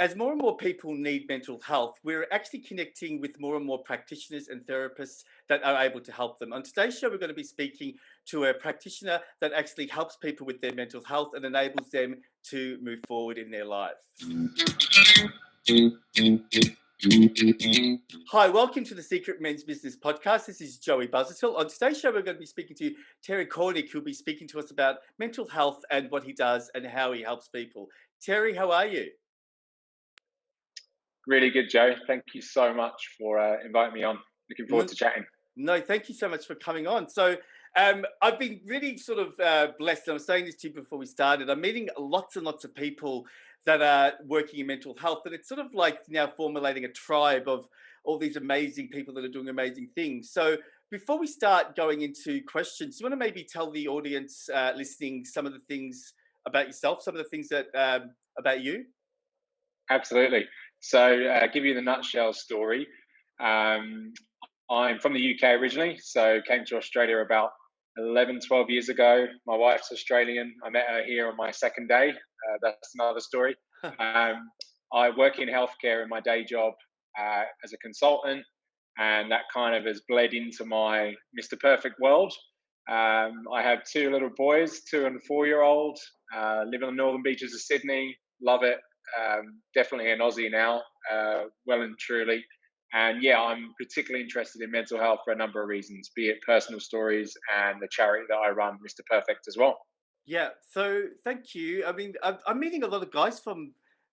As more and more people need mental health, we're actually connecting with more and more practitioners and therapists that are able to help them. On today's show, we're going to be speaking to a practitioner that actually helps people with their mental health and enables them to move forward in their life. Hi, welcome to the Secret Men's Business Podcast. This is Joey Buzzertil. On today's show, we're going to be speaking to Terry Cornick, who'll be speaking to us about mental health and what he does and how he helps people. Terry, how are you? Really good, Joe. Thank you so much for inviting me on. Looking forward to chatting. No, thank you so much for coming on. So I've been really sort of blessed. And I was saying this to you before we started. I'm meeting lots and lots of people that are working in mental health. And it's sort of like now formulating a tribe of all these amazing people that are doing amazing things. So before we start going into questions, do you want to maybe tell the audience listening some of the things about yourself, some of the things that about you? Absolutely. So give you the nutshell story. I'm from the UK originally, so came to Australia about 11, 12 years ago. My wife's Australian. I met her here on my second day. That's another story. I work in healthcare in my day job as a consultant, and that kind of has bled into my Mr. Perfect world. I have two little boys, 2 and 4-year-old, live on the northern beaches of Sydney, love it. Definitely an Aussie now, well and truly. And yeah, I'm particularly interested in mental health for a number of reasons, be it personal stories and the charity that I run, Mr. Perfect, as well. Yeah, so thank you. I mean, I'm meeting a lot of guys from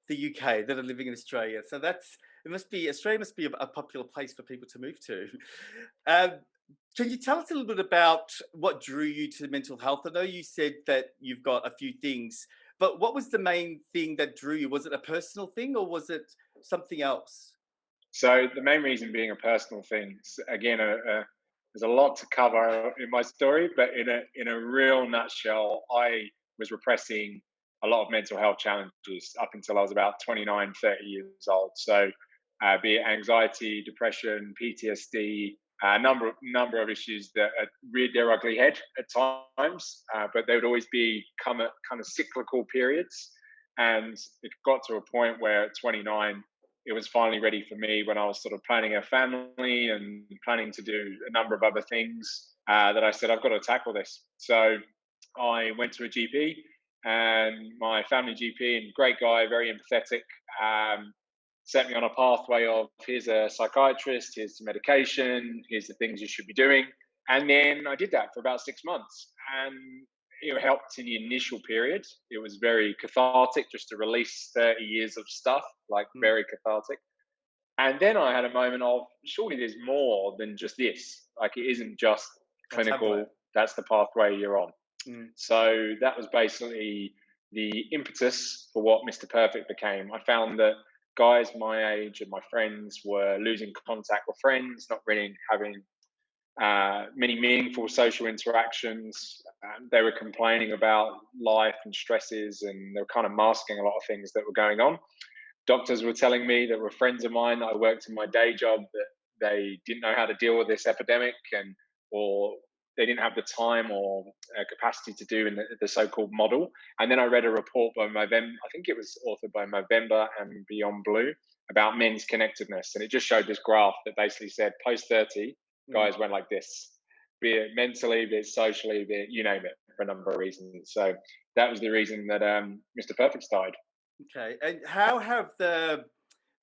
the UK that are living in Australia. So Australia must be a popular place for people to move to. Um, can you tell us a little bit about what drew you to mental health? I know you said that you've got a few things, but what was the main thing that drew you? Was it a personal thing or was it something else? So the main reason being a personal thing. Again, there's a lot to cover in my story, but in a real nutshell, I was repressing a lot of mental health challenges up until I was about 29, 30 years old. So be it anxiety, depression, PTSD, a number of issues that reared their ugly head at times, but they would always be come at kind of cyclical periods. And it got to a point where at 29, it was finally ready for me when I was sort of planning a family and planning to do a number of other things that I said, I've got to tackle this. So I went to a GP, and my family GP, and great guy, very empathetic, set me on a pathway of here's a psychiatrist, here's some medication, here's the things you should be doing. And then I did that for about 6 months. And it helped in the initial period. It was very cathartic just to release 30 years of stuff, like very cathartic. And then I had a moment of surely there's more than just this. Like it isn't just clinical, that's the pathway you're on. So that was basically the impetus for what Mr. Perfect became. I found that guys my age and my friends were losing contact with friends, not really having many meaningful social interactions. They were complaining about life and stresses, and they were kind of masking a lot of things that were going on. Doctors were telling me that were friends of mine that I worked in my day job that they didn't know how to deal with this epidemic, or they didn't have the time or capacity to do in the so-called model. And then I read a report by Movember, I think it was authored by Movember and Beyond Blue, about men's connectedness. And it just showed this graph that basically said post 30, guys went like this, be it mentally, be it socially, be it you name it, for a number of reasons. So that was the reason that Mr. Perfect started. Okay, and how have the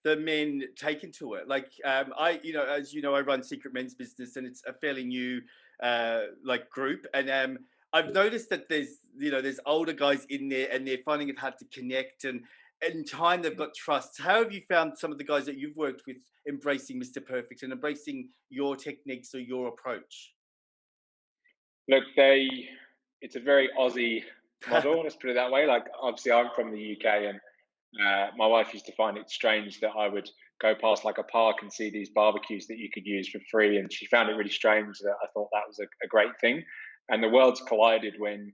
men taken to it? Like as you know, I run Secret Men's Business, and it's a fairly new like group, and I've noticed that there's older guys in there, and they're finding it hard to connect, and in time they've got trust. How have you found some of the guys that you've worked with embracing Mr. Perfect and embracing your techniques or your approach? Look, it's a very Aussie model, let's put it that way. Like, obviously, I'm from the UK, and my wife used to find it strange that I would go past like a park and see these barbecues that you could use for free, and she found it really strange that I thought that was a great thing. And the worlds collided when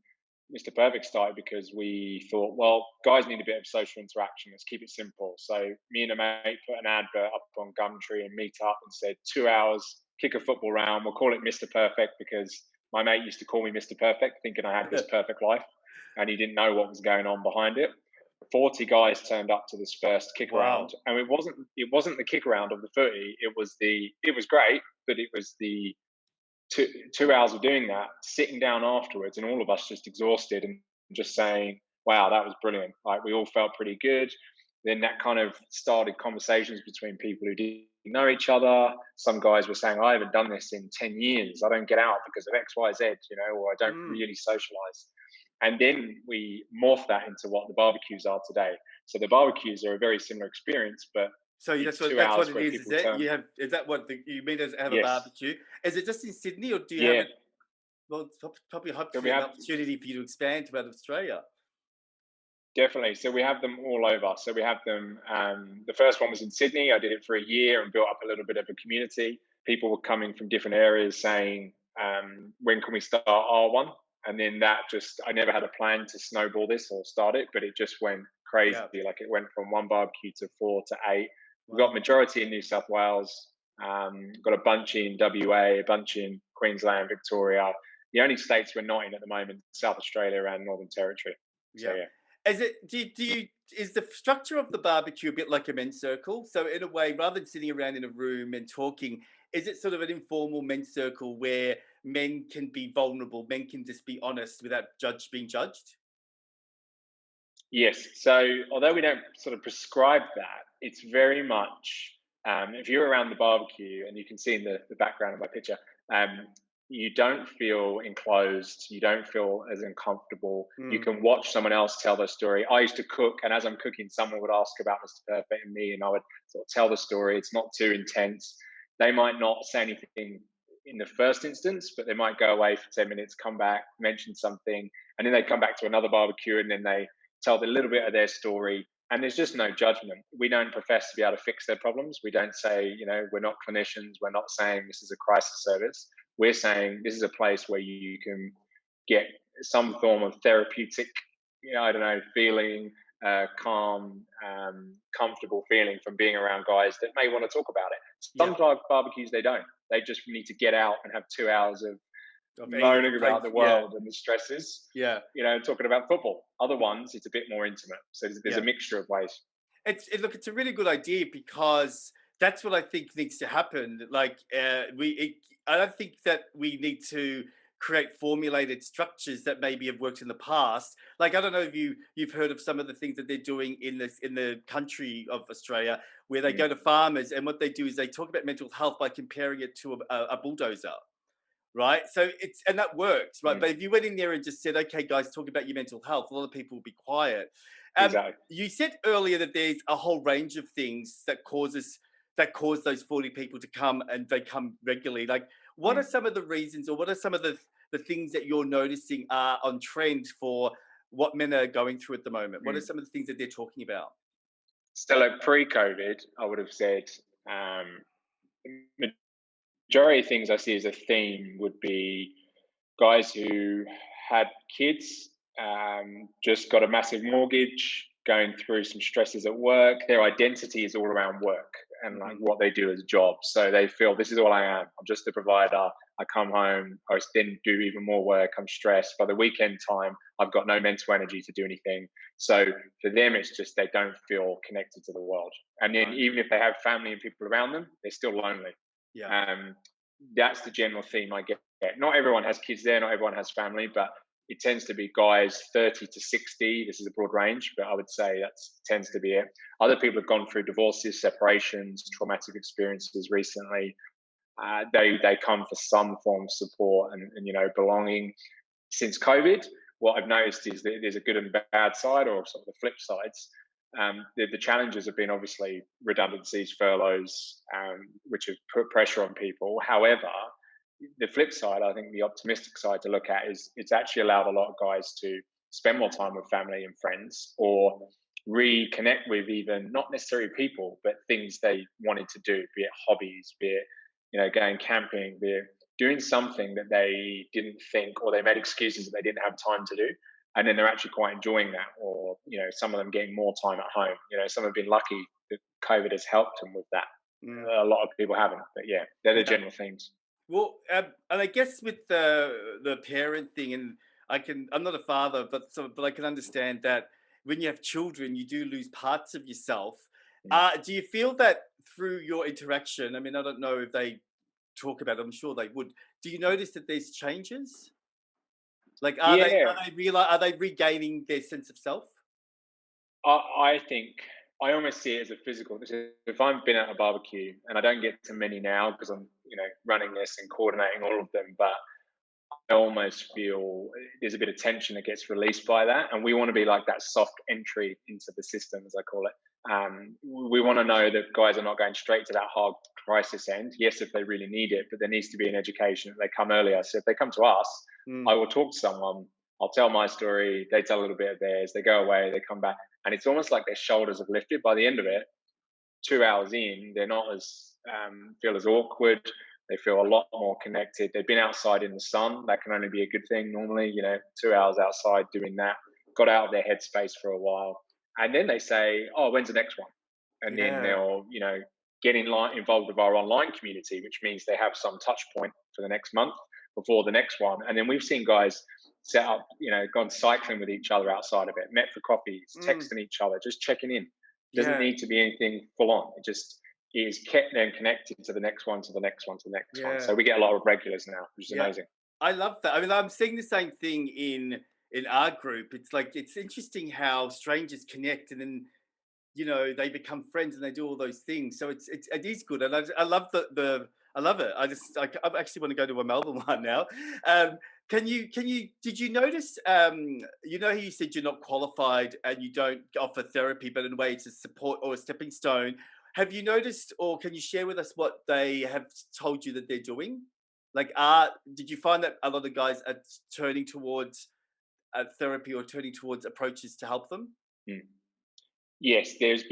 Mr. Perfect started, because we thought, well, guys need a bit of social interaction. Let's keep it simple. So me and a mate put an advert up on Gumtree and Meet Up and said 2 hours, kick a football round. We'll call it Mr. Perfect, because my mate used to call me Mr. Perfect, thinking I had this perfect life, and he didn't know what was going on behind it. 40 guys turned up to this first kick Wow. round, and it wasn't the kick round of the footy. It was great, but it was the 2 hours of doing that, sitting down afterwards, and all of us just exhausted and just saying, "Wow, that was brilliant!" Like, we all felt pretty good. Then that kind of started conversations between people who didn't know each other. Some guys were saying, "I haven't done this in 10 years. I don't get out because of X, Y, Z, or I don't Mm. really socialize." And then we morphed that into what the barbecues are today. So the barbecues are a very similar experience, but So it's that's what two that's what hours it where is. Is people it turn. you have? Is that what you mean as have a Yes. barbecue? Is it just in Sydney, or do you have Yeah. it? Well, it's probably So we hopefully an have opportunity for you to expand to out of Australia. Definitely. So we have them all over. So we have them. The first one was in Sydney. I did it for a year and built up a little bit of a community. People were coming from different areas saying, "When can we start our one?" And then I never had a plan to snowball this or start it, but it just went crazy. Yeah. Like, it went from one barbecue to 4 to 8. We've got Wow. majority in New South Wales. Got a bunch in WA, a bunch in Queensland, Victoria. The only states we're not in at the moment, South Australia and Northern Territory. So Yeah. yeah. Is it? Do you? Is the structure of the barbecue a bit like a men's circle? So in a way, rather than sitting around in a room and talking, is it sort of an informal men's circle where men can be vulnerable, men can just be honest without being judged? Yes. So although we don't sort of prescribe that, it's very much, if you're around the barbecue, and you can see in the background of my picture, um, you don't feel enclosed, you don't feel as uncomfortable. You Mm. can watch someone else tell their story. I used to cook, and as I'm cooking, someone would ask about Mr. Perfect and me, and I would sort of tell the story. It's not too intense. They might not say anything in the first instance, but they might go away for 10 minutes, come back, mention something, and then they come back to another barbecue, and then they tell a little bit of their story, and there's just no judgment. We don't profess to be able to fix their problems. We don't say, we're not clinicians. We're not saying this is a crisis service. We're saying this is a place where you can get some form of therapeutic, I don't know, feeling, calm, comfortable feeling from being around guys that may want to talk about it. Yeah. Some barbecues, they don't. They just need to get out and have 2 hours of Of eating moaning and about playing. the Yeah. world and the stresses, Yeah. talking about football. Other ones, it's a bit more intimate. So there's a Yeah. mixture of ways. Look, it's a really good idea because that's what I think needs to happen. Like, I don't think that we need to create formulated structures that maybe have worked in the past. Like, I don't know if you've heard of some of the things that they're doing in the country of Australia, where they Mm, go to farmers, and what they do is they talk about mental health by comparing it to a bulldozer. Right. So and that works. Right. mm, But if you went in there and just said, okay, guys, talk about your mental health, a lot of people would be quiet. exactly. You said earlier that there's a whole range of things that cause those 40 people to come, and they come regularly. Like, what are Mm. some of the reasons, or what are some of the things that you're noticing are on trend for what men are going through at the moment? What are Mm. some of the things that they're talking about? So, like, pre-COVID, I would have said, um, majority of things I see as a theme would be guys who had kids, just got a massive mortgage, going through some stresses at work. Their identity is all around work and like Hmm. what they do as a job. So they feel this is all I am. I'm just a provider. I come home, I then do even more work. I'm stressed. By the weekend time, I've got no mental energy to do anything. So for them, it's just they don't feel connected to the world. And then Right. even if they have family and people around them, they're still lonely. Yeah. Um, that's the general theme I get. Not everyone has kids there, not everyone has family, but it tends to be guys 30 to 60. This is a broad range, but I would say that tends to be it. Other people have gone through divorces, separations, traumatic experiences recently. They come for some form of support and belonging. Since COVID, what I've noticed is that there's a good and bad side, or sort of the flip sides. The challenges have been obviously redundancies, furloughs, which have put pressure on people. However, the flip side, I think the optimistic side to look at is it's actually allowed a lot of guys to spend more time with family and friends, or reconnect with even not necessarily people, but things they wanted to do, be it hobbies, be it going camping, be it doing something that they didn't think, or they made excuses that they didn't have time to do, and then they're actually quite enjoying that. Or some of them getting more time at home. Some have been lucky that COVID has helped them with that. Mm. A lot of people haven't, but yeah, they're the Yeah. general themes. Well, and I guess with the parent thing, and I'm not a father, but I can understand that when you have children, you do lose parts of yourself. Mm. Do you feel that through your interaction? I mean, I don't know if they talk about it. I'm sure they would. Do you notice that there's changes? Like, Yeah, are they regaining their sense of self? I think I almost see it as a physical. If I've been at a barbecue, and I don't get to many now because I'm, running this and coordinating all of them, but I almost feel there's a bit of tension that gets released by that, and we want to be like that soft entry into the system, as I call it. We want to know that guys are not going straight to that hard crisis end. Yes, if they really need it, but there needs to be an education that they come earlier. So if they come to us, I Mm, will talk to someone. I'll tell my story. They tell a little bit of theirs. They go away. They come back, and it's almost like their shoulders have lifted. By the end of it, 2 hours in, they're not as feel as awkward. They feel a lot more connected. They've been outside in the sun. That can only be a good thing normally. 2 hours outside doing that, got out of their headspace for a while, and then they say, "Oh, when's the next one?" And then yeah, they'll get involved with our online community, which means they have some touch point for the next month before the next one. And then we've seen guys set up, gone cycling with each other outside of it, met for coffees, mm, texting each other, just checking in. Doesn't yeah, need to be anything full on. It just is kept them connected to the next one, to the next one, to the next one. yeah, So we get a lot of regulars now, which is yeah. amazing. I love that. I mean, I'm seeing the same thing in our group. It's like it's interesting how strangers connect, and then they become friends and they do all those things. So it is good, and I love the I love it. I actually want to go to a Melbourne one now. Um, can you did you notice? How you said you're not qualified and you don't offer therapy, but in a way it's a support or a stepping stone. Have you noticed, or can you share with us what they have told you that they're doing? Like, did you find that a lot of guys are turning towards therapy or turning towards approaches to help them? Mm. Yes, there is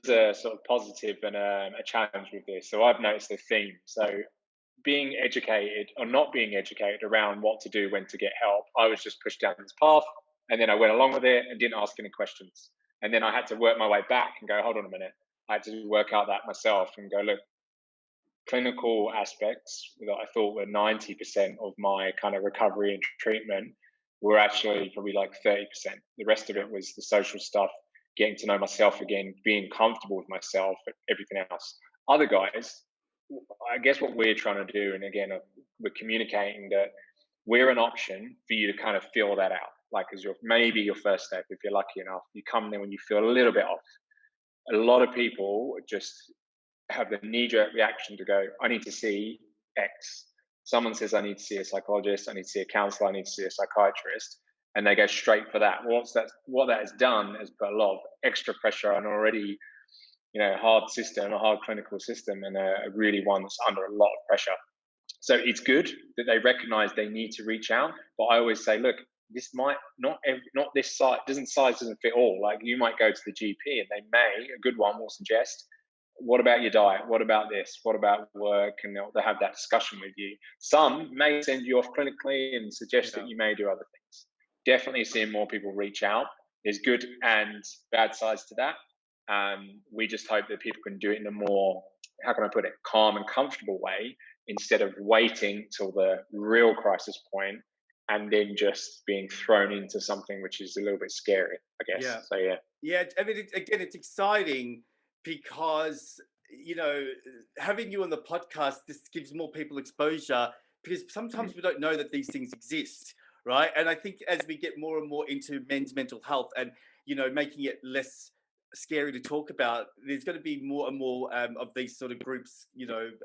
a sort of positive and a challenge with this. So I've noticed a theme. So being educated or not being educated around what to do when to get help, I was just pushed down this path, and then I went along with it and didn't ask any questions. And then I had to work my way back and go, hold on a minute. I had to work out that myself and go, look, clinical aspects that I thought were 90% of my kind of recovery and treatment were actually probably like 30%. The rest of it was the social stuff, getting to know myself again, being comfortable with myself, everything else. Other guys, I guess what we're trying to do, and again, we're communicating that we're an option for you to kind of feel that out. Like as maybe your first step, if you're lucky enough, you come there when you feel a little bit off. A lot of people just have the knee-jerk reaction to go, I need to see X. Someone says I need to see a psychologist, I need to see a counselor, I need to see a psychiatrist, and they go straight for that. What that has done is put a lot of extra pressure on already, hard system, a hard clinical system, and a really one that's under a lot of pressure. So it's good that they recognise they need to reach out, but I always say, look, this might not this size doesn't fit all. Like you might go to the GP and a good one will suggest, what about your diet? What about this? What about work? And they'll have that discussion with you. Some may send you off clinically and suggest that Yeah. you may do other things. Definitely seeing more people reach out. There's good and bad sides to that. We just hope that people can do it in a more, how can I put it, calm and comfortable way instead of waiting till the real crisis point and then just being thrown into something which is a little bit scary, I guess. Yeah. So yeah. Yeah, I mean, again, it's exciting because having you on the podcast, this gives more people exposure because Mm. sometimes we don't know that these things exist, right? And I think as we get more and more into men's mental health and making it less scary to talk about, there's going to be more and more of these sort of groups,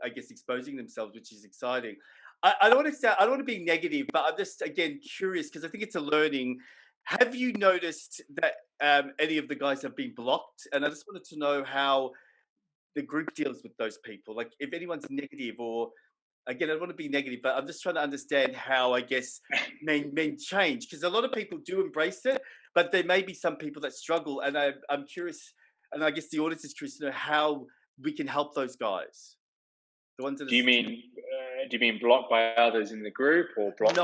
I guess exposing themselves, which is exciting. I don't want to I don't want to be negative, but I'm just again curious because I think it's a learning. Have you noticed that any of the guys have been blocked? And I just wanted to know how the group deals with those people. Like if anyone's negative, or again, I don't want to be negative, but I'm just trying to understand how I guess men change because a lot of people do embrace it, but there may be some people that struggle. And I'm curious, and I guess the audience is curious to know how we can help those guys. The ones that Do you are mean blocked by others in the group or blocked no,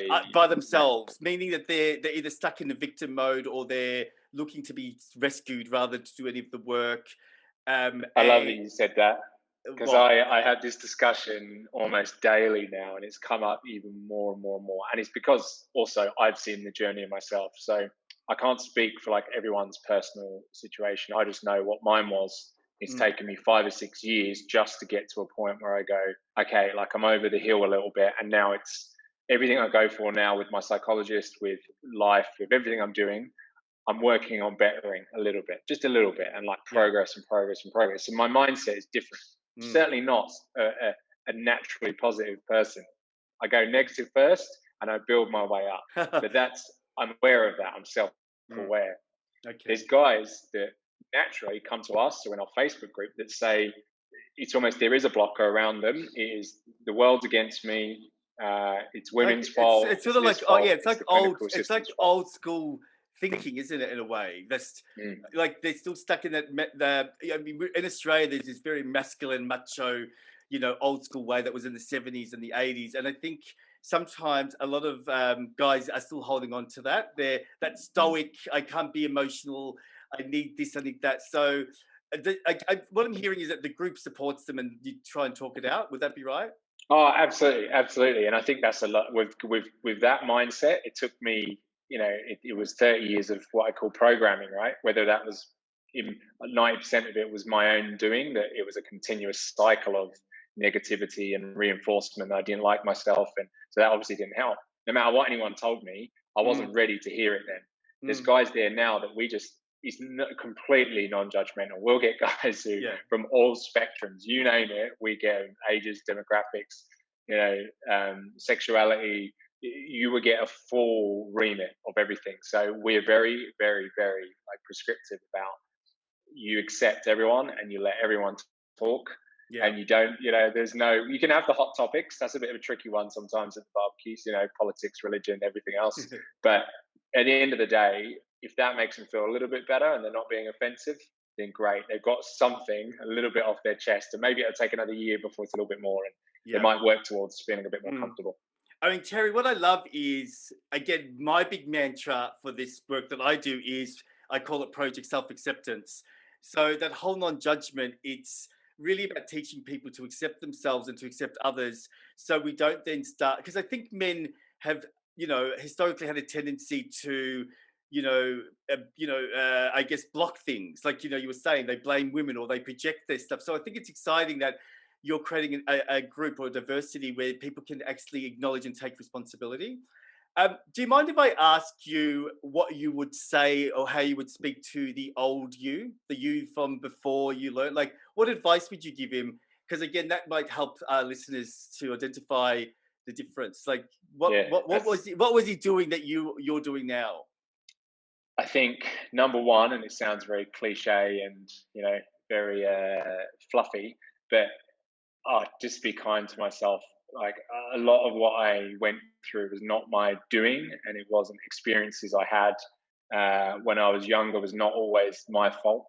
by by no? themselves, meaning that they're either stuck in the victim mode or they're looking to be rescued rather to do any of the work. I love that And you said that because what? I have this discussion almost daily now, and it's come up even more and more and more. And it's because also I've seen the journey of myself. So I can't speak for like everyone's personal situation. I just know what mine was. It's taken me 5 or 6 years just to get to a point where I go, okay, like I'm over the hill a little bit. And now it's everything I go for now with my psychologist, with life, with everything I'm doing. I'm working on bettering a little bit, just a little bit, and like Yeah. progress and progress and progress. So my mindset is different. Certainly not a naturally positive person. I go negative first and I build my way up. But I'm aware of that. I'm self-aware. There's Okay. guys that naturally come to us or in our Facebook group that say it's almost there is a blocker around them. It is the world's against me. It's Like women's fault. it's sort It's of this like, oh yeah, fault. It's the clinical it's like system's fault. old school thinking, isn't it? In a way, that's Mm. like they're still stuck in I mean, in Australia, there's this very masculine, macho, old school way that was in the 70s and the 80s, and I think sometimes a lot of guys are still holding on to that. They're that stoic. I can't be emotional. I need this. I need that. So. What I'm hearing is that the group supports them and you try and talk it out. Would that be right? Oh, absolutely, absolutely. And I think that's a lot with that mindset. It took me, it was 30 years of what I call programming, right? Whether that was in 90% of it was my own doing, that it was a continuous cycle of negativity and reinforcement that I didn't like myself. And so that obviously didn't help. No matter what anyone told me, I wasn't Mm, ready to hear it then. There's mm, guys there now that it's completely non-judgmental. We'll get guys who yeah. from all spectrums, you name it, we get ages, demographics, sexuality. You would get a full remit of everything. So we're very, very, very like prescriptive about you accept everyone and you let everyone talk. Yeah. And you don't, you can have the hot topics. That's a bit of a tricky one sometimes at the barbecues, politics, religion, everything else. But at the end of the day, if that makes them feel a little bit better and they're not being offensive, then great. They've got something a little bit off their chest, and maybe it'll take another year before it's a little bit more, and they Yeah. might work towards feeling a bit more Mm. comfortable. I mean, Terry, what I love is, again, my big mantra for this work that I do is I call it project self acceptance. So, that whole non judgment, it's really about teaching people to accept themselves and to accept others. So, we don't then start, because I think men have, historically had a tendency to, I guess block things. Like, you were saying, they blame women or they project their stuff. So, I think it's exciting that you're creating a group or a diversity where people can actually acknowledge and take responsibility. Do you mind if I ask you what you would say or how you would speak to the old you, the you from before you learned? Like, what advice would you give him? Because again, that might help our listeners to identify the difference. Like, Yeah, what was he doing that you're doing now? I think number one, and it sounds very cliche and very fluffy, but just be kind to myself. Like a lot of what I went through was not my doing, and it wasn't experiences I had when I was younger. Was not always my fault.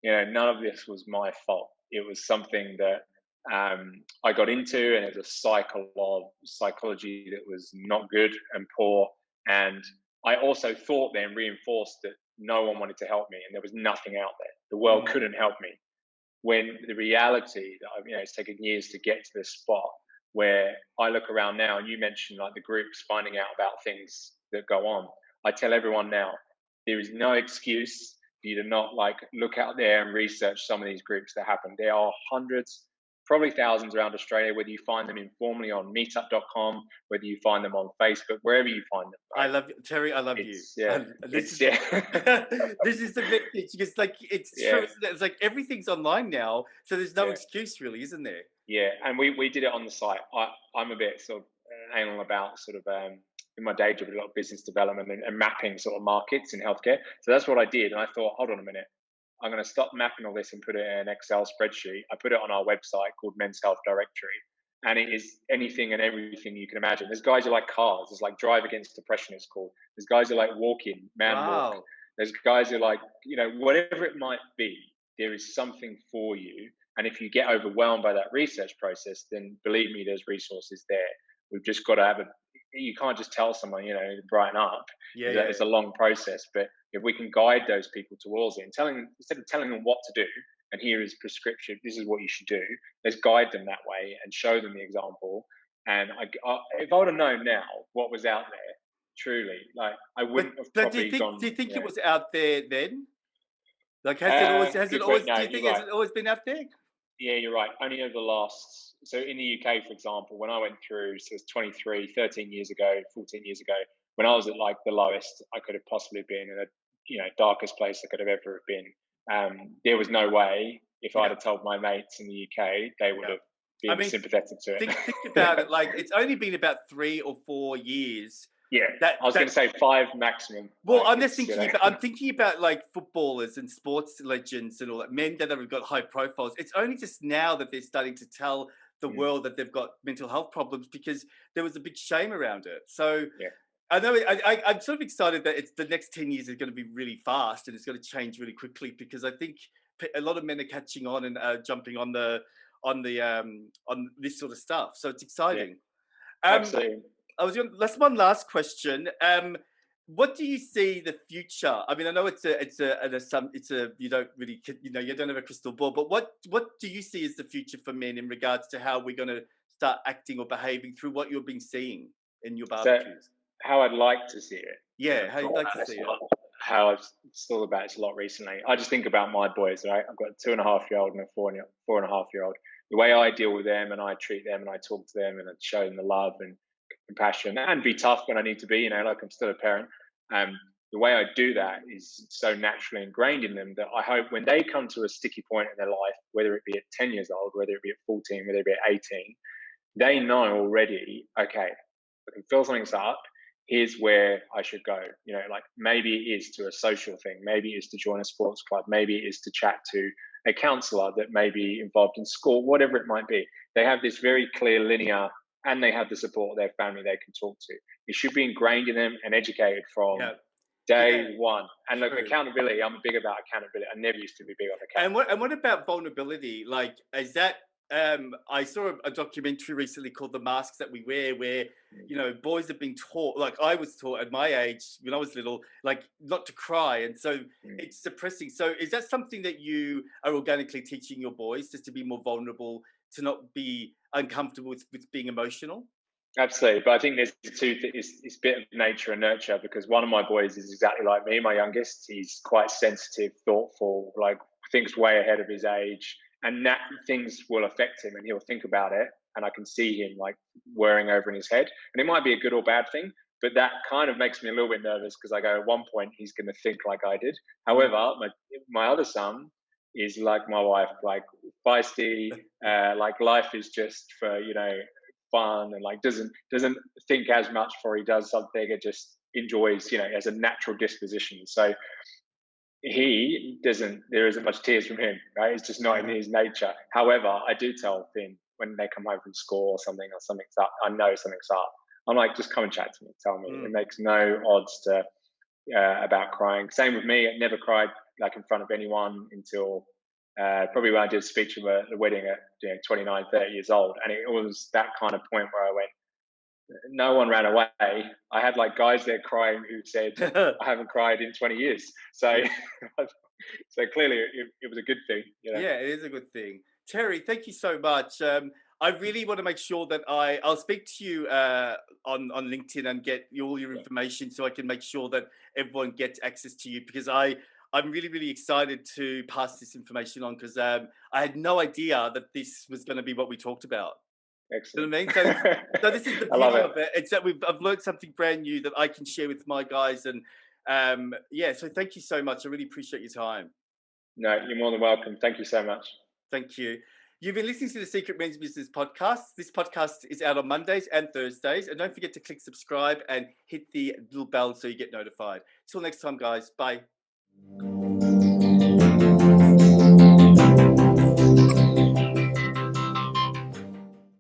None of this was my fault. It was something that I got into, and it was a cycle of psychology that was not good and poor. And I also thought then reinforced that no one wanted to help me, and there was nothing out there. The world Mm, couldn't help me, when the reality that it's taken years to get to this spot where I look around now, and you mentioned like the groups finding out about things that go on. I tell everyone now, there is no excuse for you to not like look out there and research some of these groups that happen. There are hundreds, probably thousands around Australia, whether you find them informally on meetup.com, whether you find them on Facebook, wherever you find them, I right? love you, Terry. I love you. It's yeah, This it's is yeah, this is the message because, like, it's true. yeah, Isn't it? It's like everything's online now, so there's no yeah. excuse, really, isn't there? Yeah, and we did it on the site. I'm a bit sort of anal about sort of in my day job, a lot of business development and mapping sort of markets in healthcare. So that's what I did, and I thought, hold on a minute, I'm going to stop mapping all this and put it in an Excel spreadsheet. I put it on our website called Men's Health Directory, and it is anything and everything you can imagine. There's guys who like cars. There's like Drive Against Depression, it's called. There's guys who like walking, man walk. Wow. There's guys who like whatever it might be. There is something for you, and if you get overwhelmed by that research process, then believe me, there's resources there. We've just got to you can't just tell someone, brighten up. Yeah, It's a long process. But if we can guide those people towards it and instead of telling them what to do, and here is prescription, this is what you should do, let's guide them that way and show them the example. And if I would have known now what was out there, truly. Like I But wouldn't have but probably gone. do you think You it know, was out there then? Like, has it good point. always? No, Do you you're think has right. it always been out there? Yeah, you're right. Only over the last, so in the UK, for example, when I went through, so it's 13 years ago, 14 years ago, when I was at like the lowest I could have possibly been in a, darkest place I could have ever been. There was no way if I'd Yeah, have told my mates in the UK, they would yeah. have I been mean, sympathetic to it. think about it. Like, it's only been about 3 or 4 years Yeah, that I was going to say five maximum. Well, Like I'm just it's, thinking about like footballers and sports legends and all that, men that have got high profiles. It's only just now that they're starting to tell the mm, world that they've got mental health problems because there was a big shame around it. So yeah, I know I'm sort of excited that it's the next 10 years is going to be really fast and it's going to change really quickly because I think a lot of men are catching on and jumping on on this sort of stuff. So it's yeah, exciting. Um, absolutely. that's one last question. What do you see the future? I mean, I know you don't really you don't have a crystal ball, but what do you see as the future for men in regards to how we're going to start acting or behaving through what you've been seeing in your So barbecues? how I'd like to see it, and Yeah, I've how you'd thought like to about see this a it. lot, how I've thought about this a lot recently. I just think about my boys, right? I've got a 2.5-year-old and a four and a half year old. The way I deal with them and I treat them and I talk to them and I show them the love and compassion and be tough when I need to be, like I'm still a parent. Um, the way I do that is so naturally ingrained in them that I hope when they come to a sticky point in their life, whether it be at 10 years old, whether it be at 14, whether it be at 18, they know already, okay, I can feel something's up. Here's where I should go. Like maybe it is to a social thing. Maybe it is to join a sports club. Maybe it is to chat to a counselor that may be involved in school, whatever it might be. They have this very clear linear and they have the support of their family they can talk to. It should be ingrained in them and educated from Yeah, yeah, day one. And look, true. accountability, I'm big about accountability. I never used to be big on And accountability. what about vulnerability? Like, is that I saw a documentary recently called "The Masks That We Wear," where Mm, boys have been taught, like I was taught at my age when I was little, like not to cry, and so mm. it's suppressing. So, is that something that you are organically teaching your boys, just to be more vulnerable, to not be uncomfortable with being emotional? Absolutely, but I think there's it's a bit of nature and nurture because one of my boys is exactly like me, my youngest. He's quite sensitive, thoughtful, like thinks way ahead of his age, and that things will affect him, and he'll think about it, and I can see him like whirring over in his head, and it might be a good or bad thing, but that kind of makes me a little bit nervous because I go at one point he's going to think like I did. Mm. However, my other son is like my wife, like feisty, like life is just for fun and like doesn't think as much before he does something. It just enjoys, as a natural disposition. So he doesn't. There isn't much tears from him, right? It's just not in Yeah. his nature. However, I do tell Finn when they come home from school or something's up. I know something's up. I'm like, just come and chat to me. Tell me. It Mm. makes no odds to about crying. Same with me. I never cried like in front of anyone until probably when I did a speech at the wedding at 29, 30 years old. And it was that kind of point where I went, no one ran away. I had like guys there crying who said, I haven't cried in 20 years. So, Yeah. so clearly it was a good thing. Yeah, it is a good thing. Terry, thank you so much. I really want to make sure that I'll speak to you on LinkedIn and get all your Yeah. information so I can make sure that everyone gets access to you because I'm really really excited to pass this information on because I had no idea that this was going to be what we talked about. You know Excellent. what I mean? So this is the I love beauty it. of it. It's that I've learned something brand new that I can share with my guys and yeah. So thank you so much. I really appreciate your time. No, you're more than welcome. Thank you so much. Thank you. You've been listening to the Secret Men's Business podcast. This podcast is out on Mondays and Thursdays. And don't forget to click subscribe and hit the little bell so you get notified. Till next time, guys. Bye.